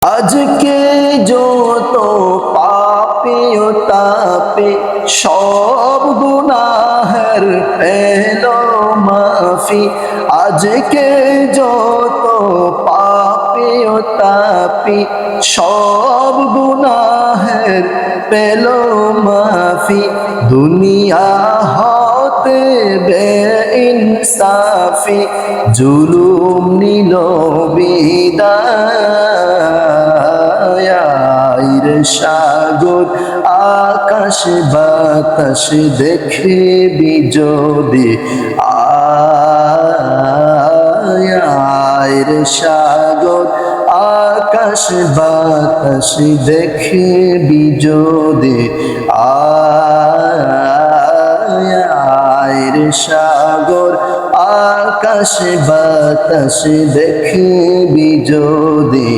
আজকে যত পাপে ও তাপে সব গুনাহের পেল মাফি। আজকে যত পাপে ও তাপে সব গুনাহের পেল মাফি। দুনিয়া হতে বেইনসাফি জুলুম নিল বিদায়। সাগর আকাশ বাতাস দেখে যদি আয় রে সাগর আকাশ বাতাস দেখে যদি আয় রে সাগর আকাশ বাতাস দেখে যদি